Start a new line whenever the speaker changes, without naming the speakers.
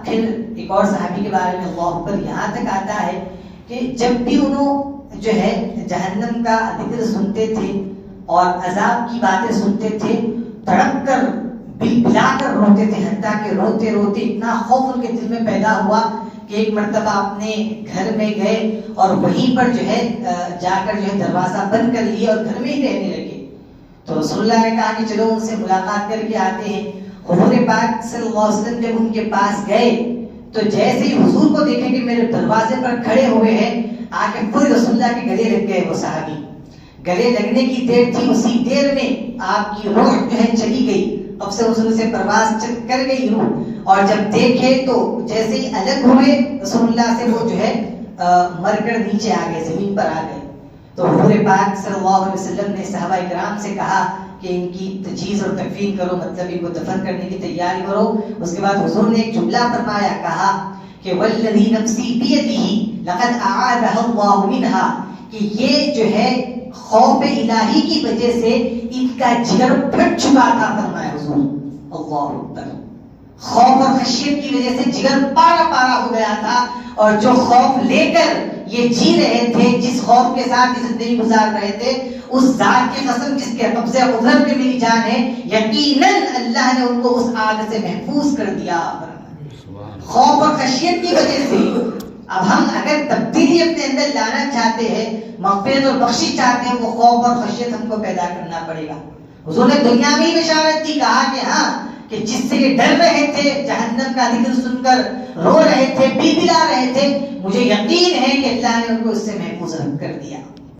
پھر ایک اور صحابی کے بارے میں اللہ اکبر یہاں تک آتا ہے کہ جب بھی انہوں جو ہے جہنم کا ذکر سنتے تھے اور عذاب کی باتیں سنتے تھے تڑپ کر بلا کر روتے تھے، حتیٰ کہ روتے روتے اتنا خوف ان کے دل میں پیدا ہوا کہ ایک مرتبہ اپنے گھر میں گئے اور وہیں پر جو ہے جا کر جو ہے دروازہ بند کر لیے اور گھر میں ہی رہنے لگے۔ تو رسول اللہ نے کہا کہ چلو ان سے ملاقات کر کے آتے ہیں۔ حضور پاک صلی اللہ علیہ وسلم جب ان کے پاس گئے تو جیسے ہی حضور کو دیکھے کہ میرے دروازے پر کھڑے ہوئے ہیں، آ کے پورے رسول اللہ کے گلے لگ گئے۔ وہ صحابی گلے لگنے کی دیر تھی، اسی دیر میں آپ کی روح جو ہے چلی گئی، اب سے حضور سے پرواز کر گئی روح، اور جب دیکھے تو جیسے ہی الگ ہوئے رسول اللہ سے وہ جو ہے مر کر نیچے آ گئے، زمین پر آ گئے۔ تو حضور پاک صلی اللہ علیہ وسلم نے صحابہ کرام سے کہا کہ ان کی تجہیز اور تکفین کرو، مطلب ان کو دفن کرنے کی تیاری کرو۔ اس کے بعد حضور نے ایک جملہ فرمایا، کہا کہ والذی نفسی بیدہ لقد اعاذہ اللہ منہا، کہ یہ جو ہے خوف الہی کی وجہ سے ان کا جگر پھٹ چکا تھا، فرمایا حضور۔ اللہ اکبر، خوف اور خشیت کی وجہ سے جگر پارا پارا ہو گیا تھا، اور جو خوف لے کر یہ جی رہے تھے، جس خوف کے ساتھ یہ زندگی گزار رہے تھے، اس ذات کی قسم جس کے قبضے قدرت میں میری جان ہے، یقیناً اللہ نے ان کو اس آگ سے محفوظ کر دیا۔ خوف اور خشیت کی وجہ سے اب ہم اگر تبدیلی اپنے اندر لانا چاہتے ہیں، مغفرت اور بخشش چاہتے ہیں، وہ خوف اور خشیت ہم کو پیدا کرنا پڑے گا۔ حضور نے دنیا میں ہی بشارت دی، کہا کہ ہاں، کہ جس سے یہ ڈر رہے تھے، جہنم کا ذکر سن کر رو رہے تھے، بلا رہے تھے، مجھے یقین ہے کہ اللہ نے ان کو اس سے محفوظ کر دیا۔